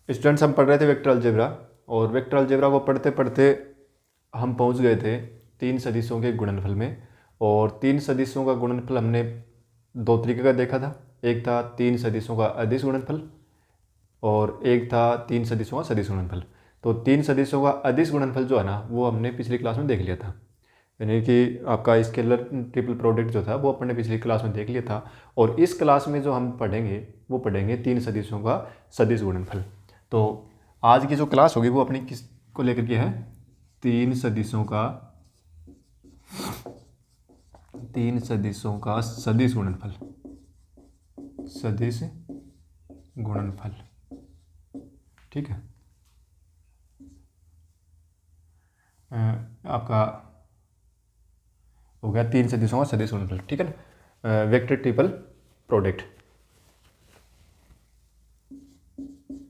Students हम पढ़ रहे थे वेक्टर अलजेब्रा, और वेक्टर अलजेब्रा को पढ़ते पढ़ते हम पहुंच गए थे तीन सदिशों के गुणनफल में। और तीन सदिशों का गुणनफल हमने दो तरीके का देखा था। एक था तीन सदिशों का अदिश गुणनफल और एक था तीन सदिशों का सदिश गुणनफल। तो तीन सदिशों का अदिश गुणनफल जो है ना, वो हमने पिछली क्लास में देख लिया था। यानी कि आपका स्केलर ट्रिपल प्रोडक्ट जो था वो अपने पिछली क्लास में देख लिया था। और इस क्लास में जो हम पढ़ेंगे वो पढ़ेंगे तीन सदिशों का सदिश गुणनफल। तो आज की जो क्लास होगी वो अपनी किस को लेकर के है? तीन सदिशों का सदिश गुणनफल। सदिश गुणनफल, ठीक है। आपका हो गया तीन सदिशों का सदिश गुणनफल, ठीक है ना। Vector triple product,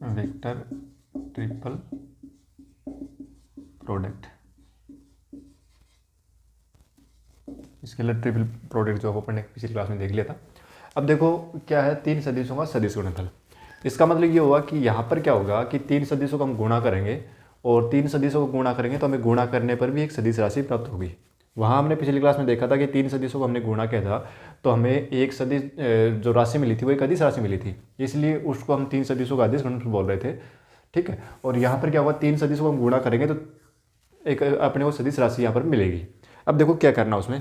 vector triple product, scalar triple product जो अपन ने पिछली क्लास में देख लिया था। अब देखो क्या है तीन सदिशों का सदिश गुणनफल। इसका मतलब ये होगा कि यहाँ पर क्या होगा कि तीन सदिशों को हम गुणा करेंगे, और तीन सदिशों को गुणा करेंगे तो हमें गुणा करने पर भी एक सदिश राशि प्राप्त होगी। वहाँ हमने पिछली क्लास में देखा था कि तीन सदिशों को हमने गुणा किया था तो हमें एक सदिश जो राशि मिली थी वो एक अदिश राशि मिली थी, इसलिए उसको हम तीन सदिशों का अदिश गुणनफल बोल रहे थे, ठीक है। और यहाँ पर क्या होगा, तीन सदिशों को हम गुणा करेंगे तो एक अपने को सदिश राशि यहाँ पर मिलेगी। अब देखो क्या करना उसमें।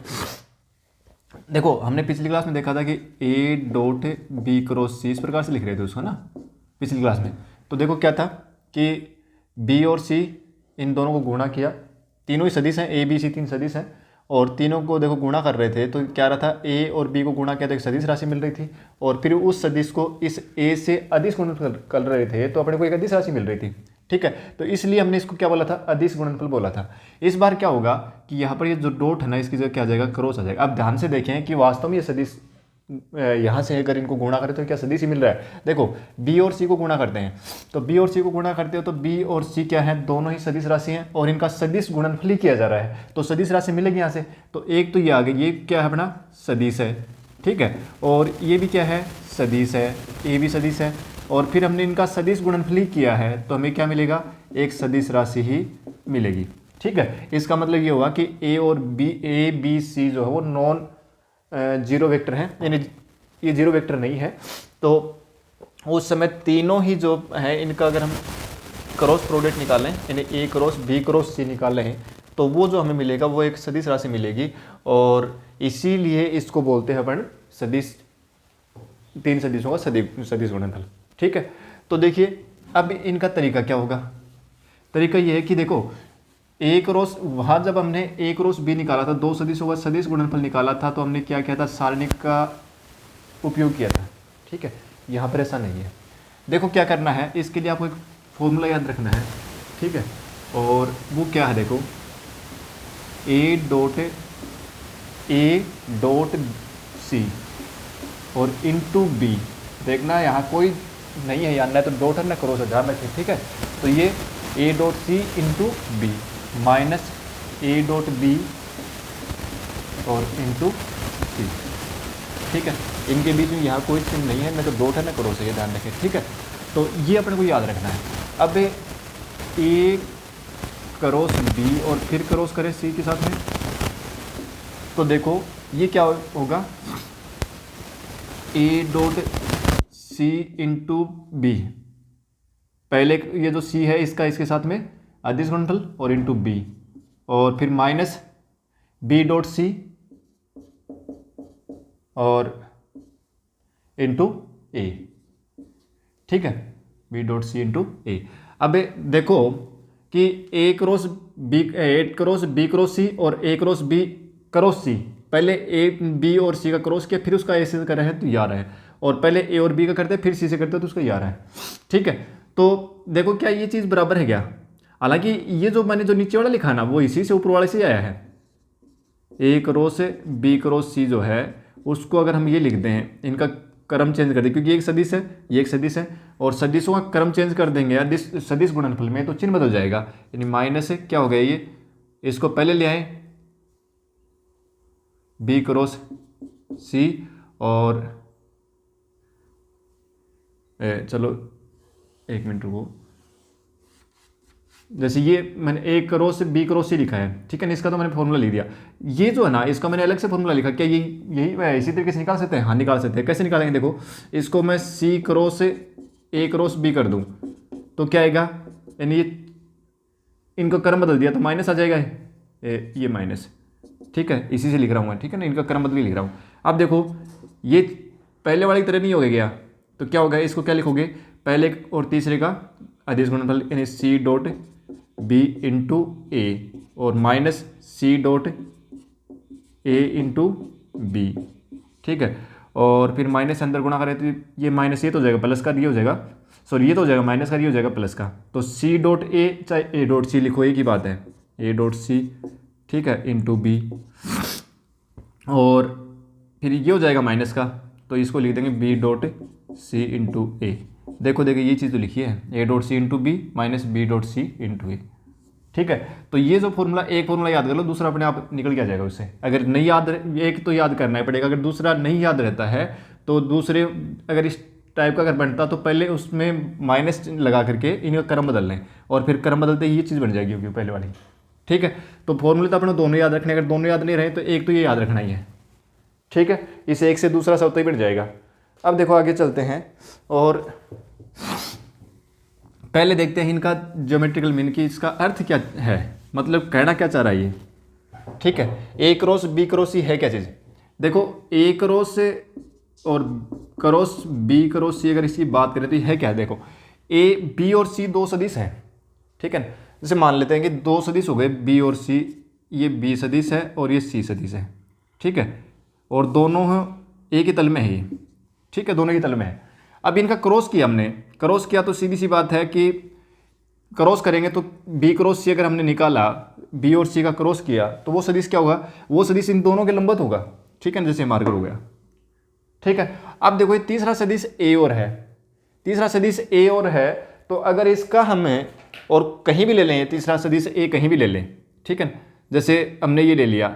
देखो हमने पिछली क्लास में देखा था कि ए डॉट बी क्रॉस सी इस प्रकार से लिख रहे थे उसको ना पिछली क्लास में। तो देखो क्या था कि बी और सी इन दोनों को गुणा किया, तीनों ही सदिश हैं, ए बी सी तीन सदिश हैं, और तीनों को देखो गुणा कर रहे थे तो क्या रहा था, ए और बी को गुणा किया तो एक सदिश राशि मिल रही थी, और फिर उस सदिश को इस ए से अदिश गुणनफल कर रहे थे तो अपने को एक अदिश राशि मिल रही थी, ठीक है। तो इसलिए हमने इसको क्या बोला था, अदिश गुणनफल बोला था। इस बार क्या होगा कि यहाँ पर ये जो डॉट है ना इसकी जगह क्या आ जाएगा, क्रॉस आ जाएगा। अब ध्यान से देखें कि वास्तव में ये सदिश यहाँ से अगर इनको गुणा करें तो क्या सदिश ही मिल रहा है। देखो बी और सी को गुणा करते हैं, तो बी और सी को गुणा करते हो तो बी और सी क्या है, दोनों ही सदिश राशि हैं और इनका सदिश गुणनफल ही किया जा रहा है, तो सदिश राशि मिलेगी यहाँ से। तो एक तो ये आ गई, ये क्या है अपना सदिश है, ठीक है। और ये भी क्या है, सदिश है, ये भी सदिश है, और फिर हमने इनका सदिश गुणनफल ही किया है तो हमें क्या मिलेगा, एक सदिश राशि ही मिलेगी, ठीक है। इसका मतलब ये हुआ कि ए और बी, ए बी सी जो है वो नॉन जीरो वेक्टर हैं, यानी ये जीरो वेक्टर नहीं है। तो उस समय तीनों ही जो है इनका अगर हम क्रॉस प्रोडक्ट निकालें, यानी ए क्रॉस बी क्रॉस सी निकाल लें तो वो जो हमें मिलेगा वो एक सदिश राशि मिलेगी, और इसीलिए इसको बोलते हैं अपन सदिश, तीन सदिशों का सदिश गुणनफल, ठीक है। तो देखिए अब इनका तरीका क्या होगा। तरीका ये है कि देखो ए क्रॉस, वहाँ जब हमने ए क्रॉस बी निकाला था, दो सदिशों का सदिश गुणनफल निकाला था, तो हमने क्या किया था, सारणिक का उपयोग किया था, ठीक है। यहाँ पर ऐसा नहीं है। देखो क्या करना है, इसके लिए आपको एक फॉर्मूला याद रखना है, ठीक है। और वो क्या है, देखो ए डॉट सी और इंटू बी, देखना यहाँ कोई नहीं है, यार ना तो डॉट है ना क्रॉस है, ध्यान रखिए, ठीक है। तो ये A dot C into B minus A dot B और इंटू सी, ठीक है। इनके बीच में यहाँ कोई चिन्ह नहीं है, ना तो डॉट है ना क्रॉस है, ये ध्यान रखें, ठीक है। तो ये अपने को याद रखना है। अब ए क्रॉस बी और फिर क्रॉस करें सी के साथ में, तो देखो ये क्या होगा, A dot C into B, पहले ये जो सी है इसका इसके साथ में अदिश गुणनफल और इंटू बी, और फिर माइनस बी डॉट सी और इंटू ए, ठीक है, बी डॉट सी इंटू ए। अब देखो कि ए क्रॉस बी क्रॉस सी और ए क्रॉस बी क्रॉस सी, पहले ए बी और सी का क्रॉस किया फिर उसका ए से कर रहे हैं तो ये आ रहा है, और पहले ए और बी का करते हैं फिर सी से करते हैं तो उसका ये आ रहा है, ठीक है। तो देखो क्या ये चीज़ बराबर है क्या, हालांकि ये जो मैंने जो नीचे वाला लिखा ना वो इसी से ऊपर वाले से आया है। A cross B cross C जो है उसको अगर हम ये लिख दें, इनका क्रम चेंज कर दें, क्योंकि एक सदिश है ये एक सदिश है, और सदिशों का क्रम चेंज कर देंगे या सदिश गुणनफल में तो चिन्ह बदल जाएगा, यानी माइनस है क्या हो गया, ये इसको पहले ले आए बी क्रॉस सी और चलो एक मिनट रुको, जैसे ये मैंने ए क्रॉस से बी क्रॉस सी लिखा है, ठीक है ना, इसका तो मैंने फॉर्मूला लिख दिया। ये जो है ना, इसका मैंने अलग से फॉर्मूला लिखा, क्या यही इसी तरीके से निकाल सकते हैं? हाँ निकाल सकते हैं। कैसे निकालेंगे? देखो, इसको मैं सी क्रॉस ए क्रॉस बी कर दूं तो क्या आएगा, यानी ये इनका क्रम बदल दिया तो माइनस आ जाएगा ये माइनस, ठीक है, इसी से लिख रहा हूँ मैं, ठीक है ना, इनका क्रम बदल लिख रहा हूँ। अब देखो ये पहले वाली तरह नहीं हो गया, तो क्या होगा, इसको क्या लिखोगे, पहले और तीसरे का अदिश गुणनफल, यानी C dot B into A और minus C dot A into B, ठीक है, और फिर माइनस अंदर गुणा करें तो ये माइनस ये तो हो जाएगा प्लस का, ये हो जाएगा, सॉरी ये तो हो जाएगा माइनस का, ये हो जाएगा प्लस का, तो सी डॉट ए चाहे ए डॉट सी लिखो, एक ही बात है, ए डॉट सी, ठीक है, इंटू बी, और फिर ये हो जाएगा माइनस का, तो इसको लिख देंगे B dot C into A. देखो ये चीज़ तो लिखी है, A dot C into B minus B dot C into A, ठीक है। तो ये जो फॉर्मूला, एक फॉर्मूला याद कर लो, दूसरा अपने आप निकल के आ जाएगा उससे। अगर नहीं याद, एक तो याद करना ही पड़ेगा, अगर दूसरा नहीं याद रहता है तो दूसरे अगर इस टाइप का अगर बनता तो पहले उसमें माइनस लगा करके इनका क्रम बदल लें, और फिर क्रम बदलते ये चीज़ बन जाएगी क्योंकि पहले वाली, ठीक है। तो फॉर्मूले तो अपने दोनों याद रखने, अगर दोनों याद नहीं रहे तो एक तो ये याद रखना ही है, ठीक है, इस एक से दूसरा सब तो ही बन जाएगा। अब देखो आगे चलते हैं और पहले देखते हैं इनका ज्योमेट्रिकल मीन की इसका अर्थ क्या है, मतलब कहना क्या चाह रहा है ये, ठीक है। ए क्रॉस बी क्रॉस सी है क्या चीज़? देखो ए क्रॉस और क्रॉस बी क्रॉस सी अगर इसकी बात करें तो ये है क्या? देखो ए बी और सी दो सदिश हैं, ठीक है। जैसे मान लेते हैं कि दो सदिश हो गए बी और सी, ये बी सदिश है और ये सी सदिश है, ठीक है, और दोनों एक ही तल में है ये, ठीक है, दोनों ही तल में है। अब इनका क्रॉस किया हमने, क्रॉस किया तो सीधी सी बात है कि क्रॉस करेंगे तो बी क्रॉस सी अगर हमने निकाला, बी और सी का क्रॉस किया तो वो सदिश क्या होगा, वो सदिश इन दोनों के लंबवत होगा, ठीक है, जैसे मार्कर हो गया, ठीक है। अब देखो ये तीसरा सदिश ए और है, तीसरा सदिश ए और है, तो अगर इसका हमें और कहीं भी ले लें, तीसरा सदिश ए कहीं भी ले लें, ठीक है, जैसे हमने ये ले लिया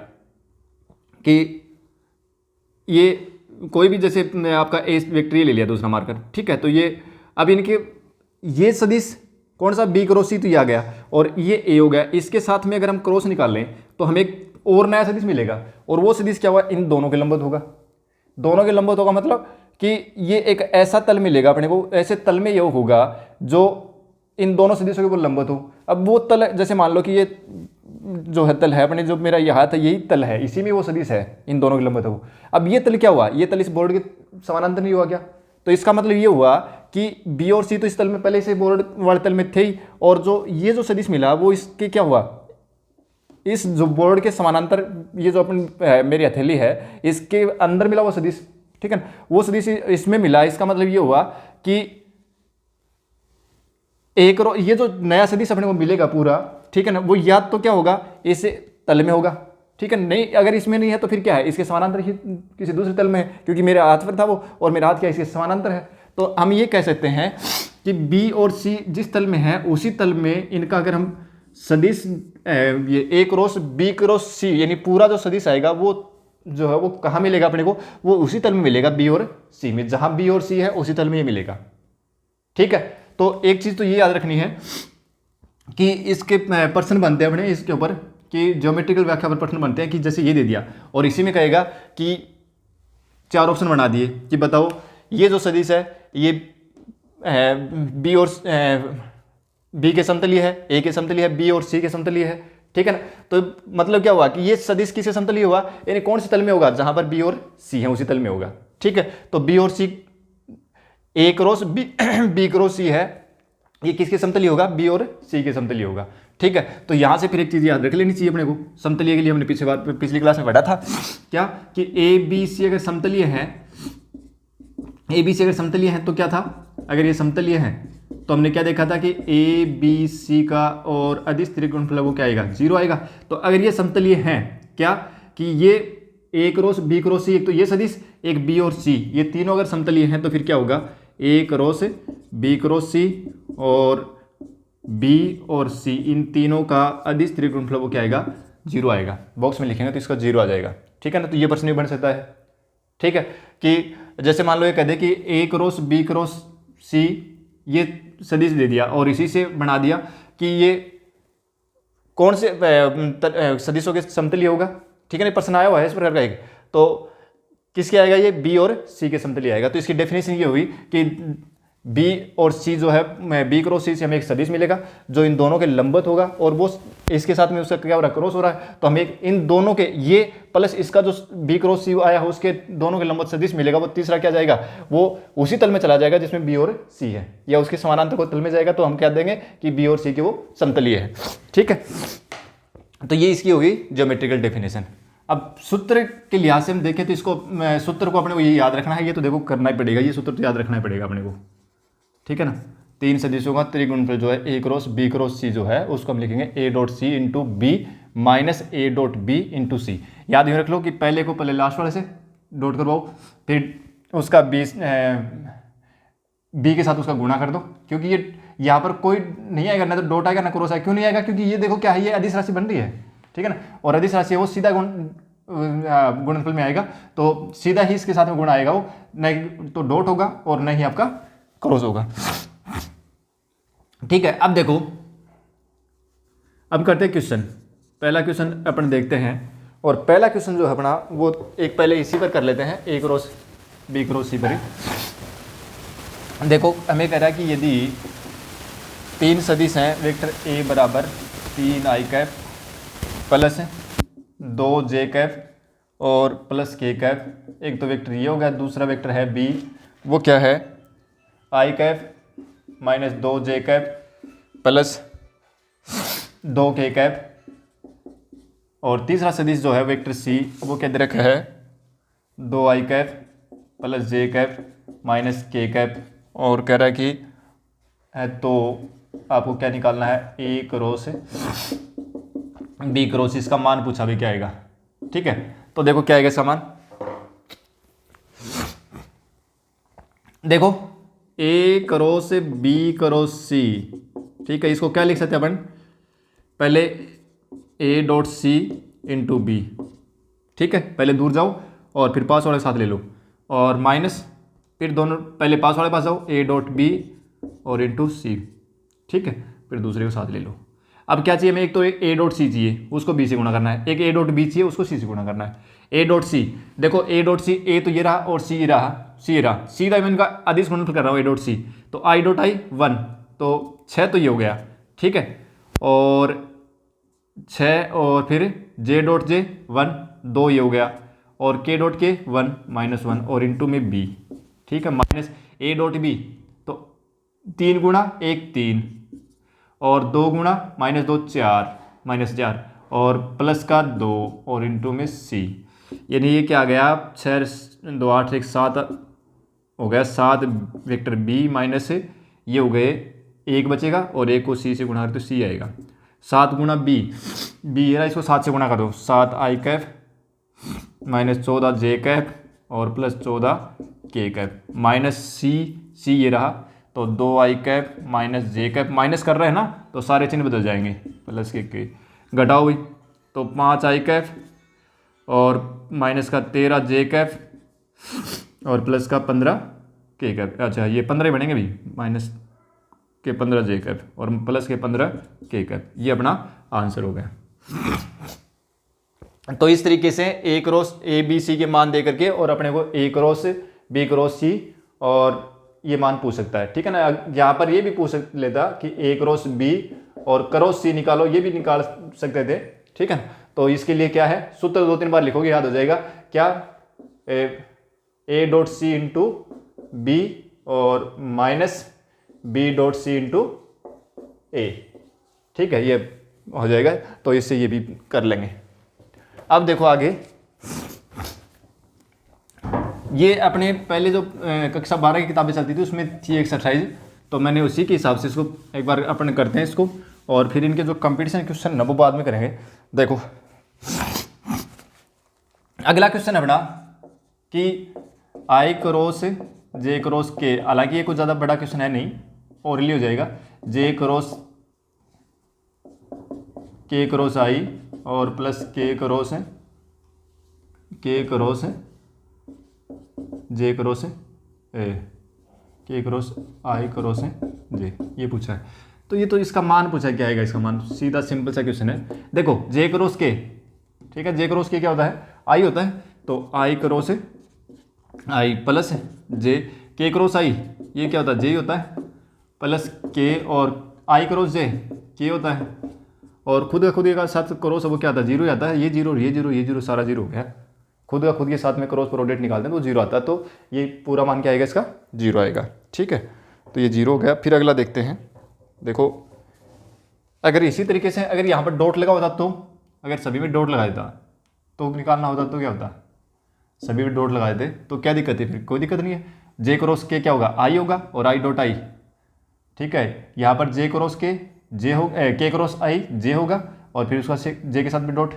कि ये कोई भी, जैसे आपका ए वेक्टर ये ले लिया दूसरा मार्कर, ठीक है, तो ये अब इनके ये सदिश कौन सा, बी क्रॉस सी तो ये आ गया और ये ए हो गया, इसके साथ में अगर हम क्रॉस निकाल लें तो हमें एक और नया सदिश मिलेगा, और वो सदिश क्या हुआ, इन दोनों के लंबवत होगा, दोनों के लंबवत होगा, मतलब कि ये एक ऐसा तल मिलेगा अपने को, ऐसे तल में ये होगा जो इन दोनों सदिशों के ऊपर लंबवत हो। अब वो तल, जैसे मान लो कि ये जो है तल है अपने, जो मेरा यह हाथ है यही तल है, इसी में वो सदिश है, इन दोनों के लंबवत हो। अब ये तल क्या हुआ, ये तल इस बोर्ड के समानांतर नहीं हुआ क्या? तो इसका मतलब ये हुआ कि बी और सी तो इस तल में पहले से बोर्ड वाले तल में थे ही, और जो ये जो सदिश मिला वो इसके क्या हुआ, इस जो बोर्ड के समानांतर, ये जो अपन मेरी हथेली है इसके अंदर मिला वो सदिश, ठीक है, वो सदिश इसमें मिला। इसका मतलब ये हुआ कि एक ये जो नया सदिश अपने को मिलेगा पूरा, ठीक है ना, वो याद तो क्या होगा, इस तल में होगा, ठीक है, नहीं अगर इसमें नहीं है तो फिर क्या है, इसके समानांतर ही किसी दूसरे तल में है, क्योंकि मेरे हाथ पर था वो और मेरा हाथ क्या इसके समानांतर है। तो हम ये कह सकते हैं कि बी और सी जिस तल में है उसी तल में इनका अगर हम सदिश ये ए क्रॉस बी क्रॉस सी, यानी पूरा जो सदिश आएगा वो जो है वो कहाँ मिलेगा अपने को, वो उसी तल में मिलेगा बी और सी में, जहां बी और सी है उसी तल में ये मिलेगा, ठीक है। तो एक चीज तो ये याद रखनी है कि इसके प्रश्न बनते हैं अपने इसके ऊपर, कि ज्योमेट्रिकल व्याख्या पर प्रश्न बनते हैं कि जैसे ये दे दिया और इसी में कहेगा कि चार ऑप्शन बना दिए कि बताओ ये जो सदिश है ये बी और बी के समतलीय है, ए के समतलीय है, बी और सी के समतलीय है, ठीक है ना। तो मतलब क्या हुआ कि ये सदिश किसके समतलीय हुआ, यानी कौन से तल में होगा, जहां पर बी और सी है उसी तल में होगा, ठीक है। तो बी और सी, ए क्रॉस बी बी क्रॉस सी है, ये किसके समतलीय होगा, बी और सी के समतलीय होगा, ठीक है। तो यहां से फिर एक चीज याद रख लेनी चाहिए अपने को, समतलीय के लिए हमने पिछली क्लास में पढ़ा था क्या, कि ए बी सी अगर समतलीय है, ए बी सी अगर समतलीय है तो क्या था, अगर ये समतलीय है तो हमने क्या देखा था कि ए बी सी का और अदिश त्रिकोणफल वो क्या आएगा, 0 आएगा। तो अगर ये समतलीय है क्या, कि ये ए क्रॉस बी क्रॉस सी, एक तो ये सदिश, एक बी और सी, ये तीनों अगर समतलीय हैं तो फिर क्या होगा, ए क्रॉस बी क्रॉस सी और बी और सी, इन तीनों का अदिश त्रिकोणफल वो क्या आएगा, 0 आएगा। बॉक्स में लिखेंगे तो इसका 0 आ जाएगा, ठीक है ना। तो ये प्रश्न भी बन सकता है, ठीक है, कि जैसे मान लो ये कह दे कि ए क्रॉस बी क्रॉस सी ये सदिश दे दिया और इसी से बना दिया कि ये कौन से सदिशों के समतुल्य होगा। ठीक है ना, प्रश्न आया हुआ है इस प्रकार का एक, तो किसके आएगा ये, बी और सी के समतुल्य आएगा। तो इसकी डेफिनेशन ये हुई कि बी और सी जो है, बी क्रॉस सी से हमें एक सदिश मिलेगा जो इन दोनों के लंबवत होगा और वो इसके साथ में उसका क्या हो रहा है, क्रॉस हो रहा है। तो हमें एक इन दोनों के ये प्लस इसका जो बी क्रॉस सी आया है उसके दोनों के लंबवत सदिश मिलेगा। वो तीसरा क्या जाएगा, वो उसी तल में चला जाएगा जिसमें बी और सी है, या उसके समानांतर को तल में जाएगा। तो हम क्या देंगे कि बी और सी के वो समतलीय है। ठीक है, तो ये इसकी होगी ज्योमेट्रिकल डेफिनेशन। अब सूत्र के लिहाज से हम देखें तो इसको सूत्र को अपने को ये याद रखना है, ये तो देखो करना ही पड़ेगा, ये सूत्र तो याद रखना ही पड़ेगा अपने को। ठीक है ना, तीन सदिशों का त्रिगुणनफल जो है A cross B cross C जो है उसको हम लिखेंगे A dot C into B minus A dot B into C. याद ही रख लो कि पहले को पहले लास्ट वाले से डॉट करवाओ, फिर उसका बी के साथ उसका गुणा कर दो, क्योंकि ये यहाँ पर कोई नहीं आएगा, ना तो डॉट आएगा ना क्रॉस आएगा। क्यों नहीं आएगा, क्योंकि ये देखो क्या है, ये अदिश राशि बन रही है। ठीक है ना, और अदिश राशि है वो सीधा गुणनफल में आएगा, तो सीधा ही इसके साथ में गुणा आएगा, वो नहीं तो डॉट होगा और नहीं आपका क्रॉस होगा। ठीक है, अब देखो, अब करते हैं क्वेश्चन। पहला क्वेश्चन अपन देखते हैं, और पहला क्वेश्चन जो है अपना वो एक पहले इसी पर कर लेते हैं, ए क्रॉस बी क्रॉस सी पर ही। देखो हमें कह रहा है कि यदि तीन सदिश हैं, वेक्टर ए बराबर 3i cap plus 2j cap और प्लस k कैप, एक तो वेक्टर ये हो गया, दूसरा वेक्टर है बी, वो क्या है i cap minus 2j cap plus 2k cap, और तीसरा सदिश जो है वेक्टर सी वो क्या दे रखा है 2i cap plus j cap minus k cap, और कह रहा है कि तो आपको क्या निकालना है ए क्रॉस बी क्रॉस, इसका मान पूछा भी क्या आएगा। ठीक है, तो देखो क्या आएगा इसका मान, देखो A cross B cross C. ठीक है, इसको क्या लिख सकते हैं अपन, पहले A dot C into B. ठीक है, पहले दूर जाओ और फिर पास वाले के साथ ले लो, और माइनस फिर दोनों पहले पास वाले पास जाओ, ए डॉट बी और इंटू सी। ठीक है, फिर दूसरे को साथ ले लो। अब क्या चाहिए हमें, एक तो ए डॉट सी चाहिए, उसको बी से गुणा करना है, एक ए डॉट बी चाहिए, उसको सी से गुणा करना है। ए डॉट सी, देखो ए डॉट सी, ए तो ये रहा और सी ये रहा, सी ये रहा, सीधा मैं इनका अदिश गुणनफल कर रहा हूँ ए डॉट सी, तो आई डॉट आई 1, तो 6 तो ये हो गया। ठीक है, और 6 और फिर जे डॉट जे 1, 2 ये हो गया, और के डॉट के 1 माइनस 1 और इंटू में बी। ठीक है, माइनस ए डॉट बी, तो 3 गुणा 1 3 और 2 गुणा माइनस 2 4 माइनस 4 और प्लस का 2 और इंटू में सी, यानी ये क्या आ गया 6 2 8 1 7 हो गया, 7 वेक्टर बी माइनस ये हो गए, एक बचेगा और एक को सी से गुणा कर तो सी आएगा। 7 गुणा बी, बी ये रहा, इसको 7 से गुणा कर दो, 7 आई कैप माइनस 14 जे कैप और प्लस 14 के कैप माइनस सी, सी ये रहा, तो 2i कैप माइनस जे कैप, माइनस कर रहे हैं ना तो सारे चिन्ह बदल जाएंगे, प्लस के घटाओ हुई तो 5i कैप और माइनस का 13 जे कैप और प्लस का 15 के कैप। अच्छा ये 15 ही बनेंगे भी, माइनस के 15 जे कैप और प्लस के 15 के कैप, ये अपना आंसर हो गया। तो इस तरीके से ए क्रॉस ए बी सी के मान दे करके और अपने को ए क्रॉस बी क्रॉस सी और ये मान पूछ सकता है। ठीक है ना, यहाँ पर ये भी पूछ लेता कि ए क्रॉस बी और क्रॉस सी निकालो, ये भी निकाल सकते थे। ठीक है ना, तो इसके लिए क्या है, सूत्र 2-3 बार लिखोगे याद हो जाएगा, क्या A dot C into B और minus B dot C into A. ठीक है, ये हो जाएगा, तो इससे ये भी कर लेंगे। अब देखो आगे, ये अपने पहले जो कक्षा 12 की किताबें चलती थी उसमें थी एक्सरसाइज, तो मैंने उसी के हिसाब से इसको एक बार अपन करते हैं इसको, और फिर इनके जो कंपटीशन क्वेश्चन है वो बाद में करेंगे। देखो अगला क्वेश्चन है अपना कि आई क्रॉस जे क्रॉस के, हालांकि ये कुछ ज़्यादा बड़ा क्वेश्चन है नहीं, ओरली हो जाएगा, जे क्रॉस के क्रॉस आई और प्लस के क्रॉस जे क्रॉस ए, के क्रॉस आई क्रॉस है जे, ये पूछा है। तो ये तो इसका मान पूछा है, क्या आएगा इसका मान, सीधा सिंपल सा क्वेश्चन है। देखो जे क्रॉस के, ठीक है, जे क्रॉस के क्या होता है, आई होता है, तो आई क्रॉस आई प्लस जे, के क्रॉस आई ये क्या होता है, जे होता है, प्लस के, और आई क्रॉस जे के होता है, और खुद का खुद का साथ क्रॉस वो क्या आता है, जीरो आता है, ये जीरो ये जीरो ये जीरो सारा जीरो हो गया, खुद का खुद के साथ में क्रॉस प्रोडक्ट निकालते हैं तो जीरो आता है, तो ये पूरा मान क्या आएगा इसका, जीरो आएगा। ठीक है, तो ये जीरो हो गया। फिर अगला देखते हैं। देखो अगर इसी तरीके से अगर यहाँ पर डॉट लगा होता, तो अगर सभी में डॉट लगा देता तो निकालना होता तो क्या होता, सभी में डॉट लगा देते तो क्या दिक्कत है, फिर कोई दिक्कत नहीं है। जे क्रॉस के क्या होगा, आई होगा, और आई डॉट आई। ठीक है, यहाँ पर जे क्रॉस के जे हो, के क्रॉस आई जे होगा, और फिर उसका जे के साथ में डॉट,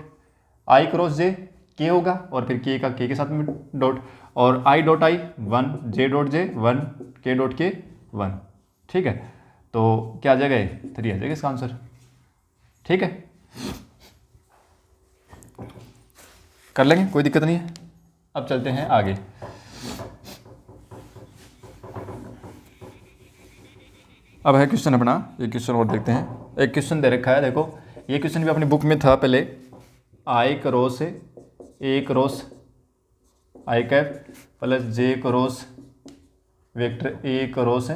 आई क्रॉस जे के होगा, और फिर के का के साथ में डॉट, और I dot I 1, J dot J 1, के डॉट के 1। ठीक है, तो क्या आ जाएगा, 3 आ जाएगा इसका आंसर। ठीक है, कर लेंगे, कोई दिक्कत नहीं है। अब चलते हैं आगे। अब है क्वेश्चन अपना, ये क्वेश्चन और देखते हैं। एक क्वेश्चन दे रखा है, देखो ये क्वेश्चन भी अपनी बुक में था पहले, I cross A cross I cap plus J cross vector A cross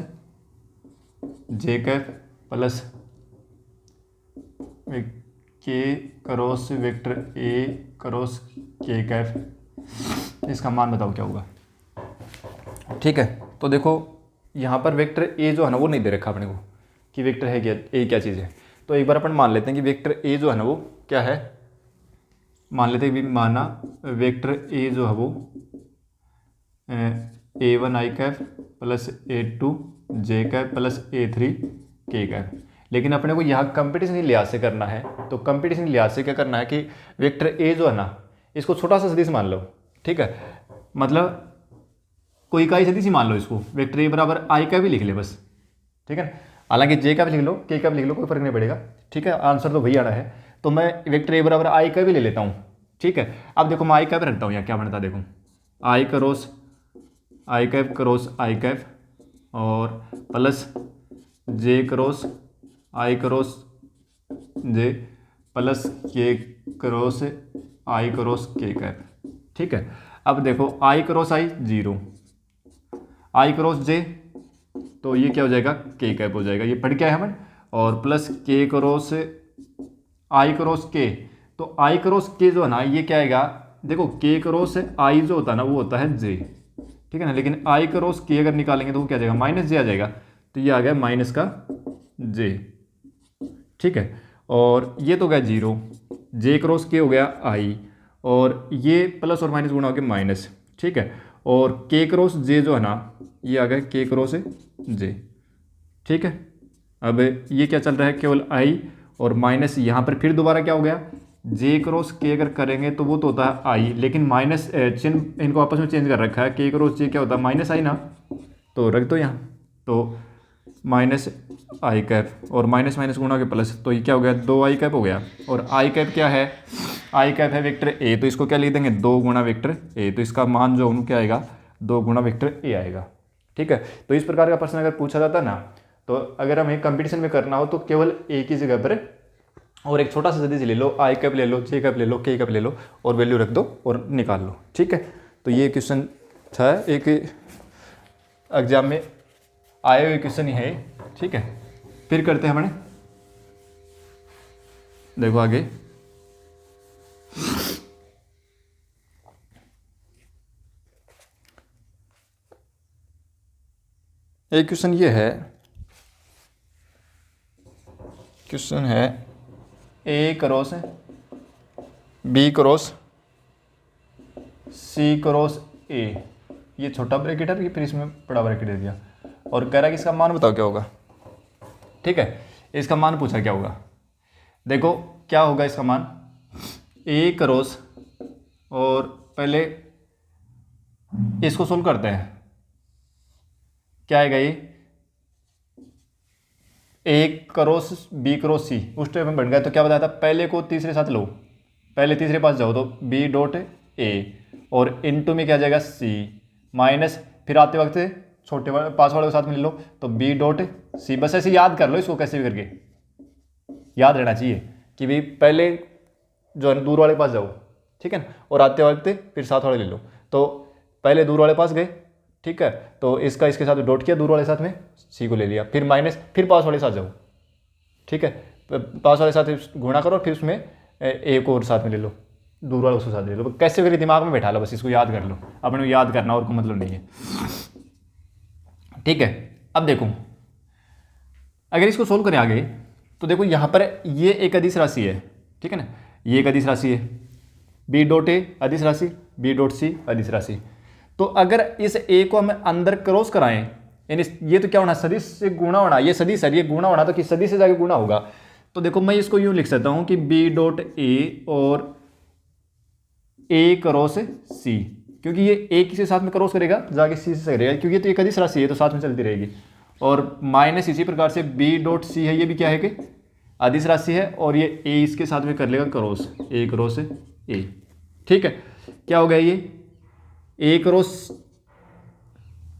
J cap plus K cross vector A cross K cap, इसका मान बताओ क्या होगा। ठीक है, तो देखो यहाँ पर वेक्टर ए जो है ना वो नहीं दे रखा अपने को कि वेक्टर है क्या, ए क्या चीज़ है। तो एक बार अपन मान लेते हैं कि वेक्टर ए जो है ना वो क्या है, मान लेते हैं कि माना वेक्टर ए जो है वो A1 आई कैप प्लस A2 जे कैप प्लस A3 के कैप। लेकिन अपने को यहाँ कंपटीशन लिहाज से करना है, तो कंपटीशन लिहाज से क्या करना है कि वेक्टर ए जो है ना इसको छोटा सा सदिश मान लो। ठीक है, मतलब कोई इकाई सदिश ही मान लो इसको, वेक्टर ए बराबर आई का भी लिख ले बस। ठीक है, हालांकि जे का भी लिख लो, के का भी लिख लो, कोई फर्क नहीं पड़ेगा। ठीक है, आंसर तो वही आना है। तो मैं वेक्टर ए बराबर आई का भी ले लेता हूँ। ठीक है, अब देखो मैं आई कैप रखता हूँ, यहाँ क्या बनता है देखो, आई cross I cap cross I cap और प्लस जे क्रॉस आई क्रॉस जे प्लस के क्रॉस आई क्रॉस के कैप। ठीक है, अब देखो आई क्रॉस आई 0, आई क्रॉस जे, तो ये क्या हो जाएगा, के कैप हो जाएगा, ये पढ़ क्या है हमें, और प्लस के क्रॉस आई क्रॉस के, तो आई क्रॉस के जो है ना ये क्या आएगा, देखो के क्रॉस आई जो होता है ना वो होता है जे। ठीक है ना, लेकिन आई क्रॉस के अगर निकालेंगे तो वो क्या आ जाएगा, माइनस जे आ जाएगा, तो ये आ गया माइनस का जे। ठीक है, और ये तो गया 0, जे क्रॉस के हो गया आई, और ये प्लस और माइनस गुणा हो गया माइनस। ठीक है, और के क्रॉस जे जो है ना ये आ गया के क्रॉस जे। ठीक है, अब ये क्या चल रहा है, केवल आई और माइनस, यहाँ पर फिर दोबारा क्या हो गया, जे क्रॉस के अगर करेंगे तो वो तो होता है आई, लेकिन माइनस चिन्ह इनको आपस में चेंज कर रखा है, के क्रॉस जे क्या होता है माइनस आई ना, तो रख दो यहाँ, तो माइनस आई कैप और माइनस माइनस गुणा के प्लस, तो ये क्या हो गया 2 आई कैप हो गया। और आई कैप क्या है, आई कैप है वेक्टर ए, तो इसको क्या लिख देंगे 2 गुणा वेक्टर ए, तो इसका मान जो क्या आएगा 2 गुणा वेक्टर ए आएगा। ठीक है, तो इस प्रकार का प्रश्न अगर पूछा जाता ना, तो अगर हमें कंपटीशन में करना हो तो केवल ए की जगह पर और एक छोटा सा सदिश ले लो, आई कैप ले लो, जे कैप ले लो, के कैप ले लो और वैल्यू रख दो और निकाल लो। ठीक है, तो ये क्वेश्चन था, एक एग्जाम में आए हुए क्वेश्चन ही है। ठीक है, फिर करते हैं हमने, देखो आगे एक क्वेश्चन ये है, क्वेश्चन है A cross B cross C cross A, ये छोटा ब्रैकेट है, फिर इसमें बड़ा ब्रैकेट दे दिया, और कह रहा है कि इसका मान बताओ क्या होगा। ठीक है, इसका मान पूछा क्या होगा, देखो क्या होगा इसका मान, ए क्रॉस, और पहले इसको सोल्व करते हैं, क्या आएगा ये ए क्रॉस बी क्रॉस सी, उस टाइम में बन गया, तो क्या बताया था, पहले को तीसरे साथ लो, पहले तीसरे पास जाओ तो बी डॉट ए, और इनटू में क्या आ जाएगा सी, माइनस फिर आते वक्त छोटे वाले पास वाले को साथ में ले लो, तो बी डॉट सी। बस ऐसे याद कर लो इसको, कैसे भी करके याद रहना चाहिए कि भाई पहले जो है ना दूर वाले पास जाओ, ठीक है ना, और आते वक्त फिर साथ वाले ले लो। तो पहले दूर वाले पास गए, ठीक है, तो इसका इसके साथ डॉट किया, दूर वाले साथ में सी को ले लिया, फिर माइनस, फिर पास वाले साथ जाओ, ठीक है, पास वाले साथ गुणा करो, फिर उसमें एक और साथ में ले लो, दूर वाले उसके साथ ले लो। कैसे करके दिमाग में बैठा लो, बस इसको याद कर लो, अपने याद करना और कोई मतलब नहीं है, ठीक है। अब देखो अगर इसको सोल्व करें आगे, तो देखो यहाँ पर ये एक अदिश राशि है, ठीक है ना, ये एक अदिश राशि है, बी डॉट ए अदिश राशि, बी डॉट सी अदिश राशि। तो अगर इस ए को हम अंदर क्रॉस कराएं, यानी ये तो क्या होना, सदिश से गुणा होना, ये सदिश है, ये गुणा होना, तो किस सदिश से जाके गुणा होगा। तो देखो मैं इसको यूं लिख सकता हूं कि बी डॉट ए और ए क्रॉस सी, क्योंकि ये ए किसी साथ में क्रॉस करेगा जाके सी से करेगा, क्योंकि तो एक अदिश राशि है तो साथ में चलती रहेगी। और माइनस इसी प्रकार से बी डॉट सी है, ये भी क्या है कि अदिश राशि है, और ये ए इसके साथ में कर लेगा क्रॉस, ए क्रॉस ए, ठीक है। क्या हो गया ये A cross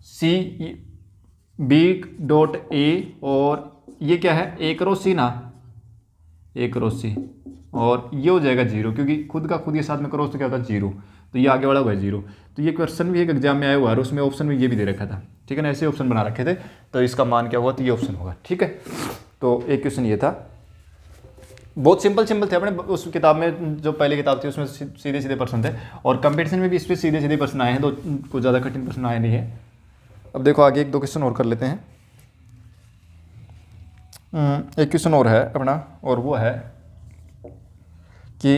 C, B dot A, और ये क्या है ए क्रॉस सी ना, ए क्रॉस सी, और ये हो जाएगा जीरो, क्योंकि खुद का खुद के साथ में क्रॉस तो क्या होता है जीरो, तो ये आगे वाला हुआ है जीरो। तो ये क्वेश्चन भी एक एग्जाम में आया हुआ है, और उसमें ऑप्शन में ये भी दे रखा था, ठीक है ना, ऐसे ऑप्शन बना रखे थे, तो इसका मान क्या हुआ, तो ये ऑप्शन होगा, ठीक है। तो एक क्वेश्चन ये था, बहुत सिंपल थे अपने उस किताब में, जो पहले किताब थी उसमें सीधे सीधे प्रश्न थे, और कंपटीशन में भी इस पर सीधे सीधे प्रश्न आए हैं, तो कुछ ज़्यादा कठिन प्रश्न आए नहीं है। अब देखो आगे एक दो क्वेश्चन और कर लेते हैं। एक क्वेश्चन और है अपना, और वो है कि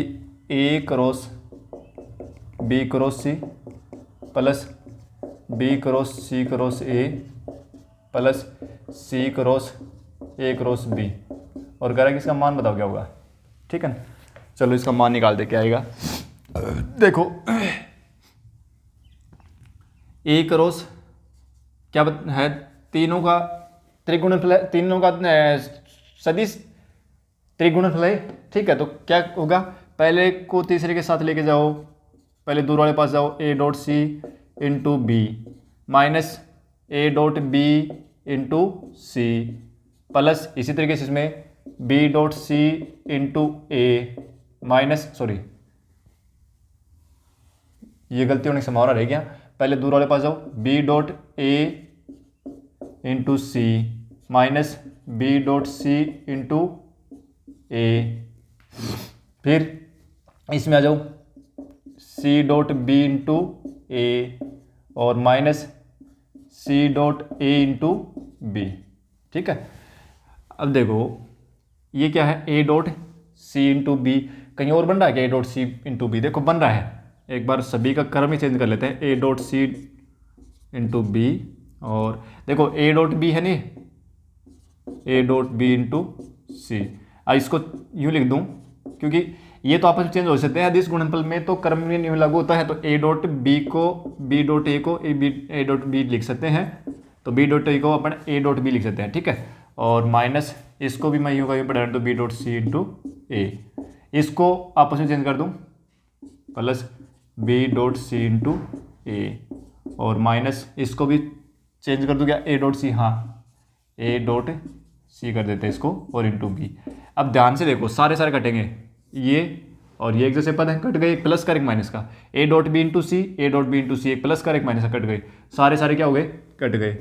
A cross B cross C plus B cross C cross A plus C cross A cross B, और कह रहा है कि इसका मान बताओ क्या होगा, ठीक है ना। चलो इसका मान निकाल दे, क्या आएगा। देखो ए क्रॉस क्या है, तीनों का त्रिगुणनफल, तीनों का सदिश त्रिगुणनफल है, ठीक है। तो क्या होगा, पहले को तीसरे के साथ लेके जाओ, पहले दूर वाले पास जाओ, A dot C into B minus A dot B into C plus इसी तरीके से इसमें B dot C into A minus, sorry ये गलती होने की संभावना रह गया, पहले दूर वाले पास जाओ, B dot A into C minus B dot C into A, फिर इसमें आ जाओ C dot B into A और minus C dot A into B, ठीक है। अब देखो ये क्या है, A dot C into B, कहीं और बन रहा है क्या A dot C into B, देखो बन रहा है, एक बार सभी का क्रम ही चेंज कर लेते हैं, A dot C into B, और देखो ए डॉट बी है नहीं, A dot B into C. इसको यूँ लिख दूँ, क्योंकि ये तो आपस में चेंज हो सकते हैं, अदिश गुणनफल में तो क्रम में नियम लागू होता है, तो ए डॉट बी को बी डॉट ए को ए डॉट बी लिख सकते हैं, तो बी डॉट ए को अपन ए डॉट बी लिख सकते हैं, ठीक है। और माइनस इसको भी मैं यूँ का यूँ पढ़ा तो B dot C into A, इसको आपस में चेंज कर दूँ plus B dot C into A, और माइनस इसको भी चेंज कर दूँ क्या, ए डॉट सी, हाँ ए डॉट सी कर देते हैं इसको, और इंटू बी। अब ध्यान से देखो सारे सारे कटेंगे, ये और ये एक जैसे पद है, कट गए, एक प्लस का एक माइनस का, A dot B into C, A dot B into C, एक प्लस का एक माइनस का, कट गए सारे सारे, क्या हो गए, कट गए।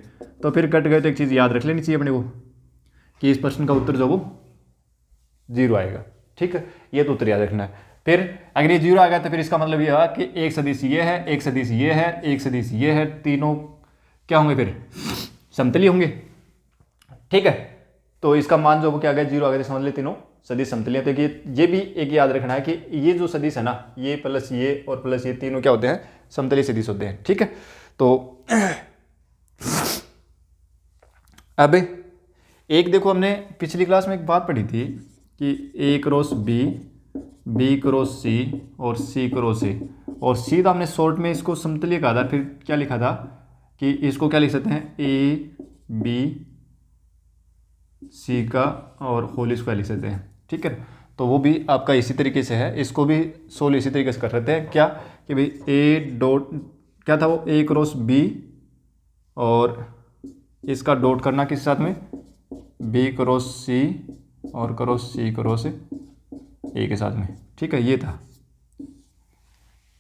तो फिर कट गए तो एक चीज़ याद रख लेनी चाहिए अपने को कि इस प्रश्न का उत्तर जो वो जीरो आएगा, ठीक है, ये तो उत्तर याद रखना है। फिर अगर ये जीरो आ गया तो फिर इसका मतलब ये हुआ कि एक सदिश ये है, एक सदिश ये है, एक सदिश ये है, तीनों क्या होंगे, फिर समतली होंगे, ठीक है। तो इसका मान जो वो क्या आ गया, जीरो आ गया, तो समझ ले तीनों सदिश समतली है। तो ये भी एक याद रखना है कि ये जो सदिश है ना, ये प्लस ये और प्लस ये तीनों क्या होते हैं, समतली सदिश होते हैं, ठीक है। तो अब एक देखो, हमने पिछली क्लास में एक बात पढ़ी थी कि A cross B, B cross सी और सी क्रॉस ए, और सी तो हमने शॉर्ट में इसको समतलीय कहा था, फिर क्या लिखा था कि इसको क्या लिख सकते हैं, ए बी सी का और होल स्क्वायर लिख सकते हैं, ठीक है। तो वो भी आपका इसी तरीके से है, इसको भी सोल्व इसी तरीके से कर सकते हैं, क्या कि भाई ए डॉट क्या था वो, ए क्रॉस बी और इसका डॉट करना किस साथ में, बी क्रॉस सी और क्रॉस सी क्रॉस ए के साथ में। ठीक है, ये था,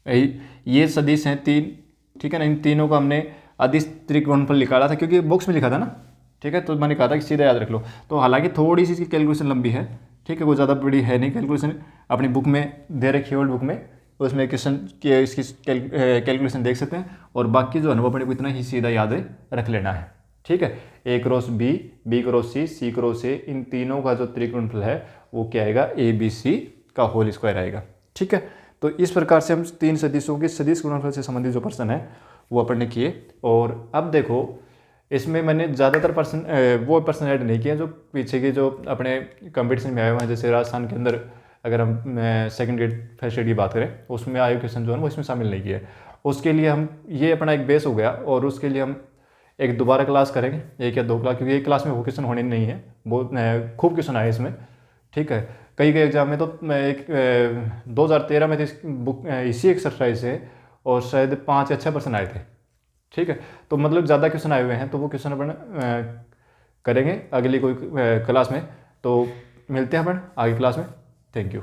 ये सदिश हैं तीन। ठीक है ना, इन तीनों को हमने अदिश त्रिकोणफल निकाला था, क्योंकि बॉक्स में लिखा था ना। ठीक है, तो मैंने कहा था कि सीधा याद रख लो। तो हालांकि थोड़ी सी इसकी कैलकुलेशन लंबी है, ठीक है, कोई ज़्यादा बड़ी है नहीं कैलकुलेशन, अपनी बुक में दे रखी है ओल्ड बुक में, उसमें क्वेश्चन की इसकी कैलकुलेशन देख सकते हैं। और बाकी जो है ना वो अपने को इतना ही सीधा याद रख लेना है। ठीक है, A cross B, B cross C cross A, इन तीनों का जो त्रिकोणफल है वो क्या आएगा, ए बी सी का होल स्क्वायर आएगा। ठीक है, तो इस प्रकार से हम तीन सदिशों के सदिश गुणनफल से संबंधित जो प्रश्न है वो अपन ने किए। और अब देखो इसमें मैंने ज़्यादातर वो प्रश्न ऐड नहीं किए जो पीछे के जो अपने कंपटीशन में आए हुए हैं। जैसे राजस्थान के अंदर अगर हम सेकंड ग्रेड फर्स्ट ग्रेड की बात करें, उसमें आए क्वेश्चन जो है वो इसमें शामिल नहीं किए। उसके लिए हम, ये अपना एक बेस हो गया, और उसके लिए हम एक दोबारा क्लास करेंगे, एक या दो क्लास, क्योंकि एक क्लास में वो क्वेश्चन होने नहीं है, बहुत खूब क्वेश्चन आए इसमें। ठीक है, कई एग्जाम में तो एक 2013 में तो इस बुक इसी एक्सरसाइज से और शायद 5 या 6% आए थे। ठीक है, तो मतलब ज़्यादा क्वेश्चन आए हुए हैं, तो वो क्वेश्चन अपन करेंगे अगली कोई क्लास में। तो मिलते हैं अपन आगे क्लास में। Thank you.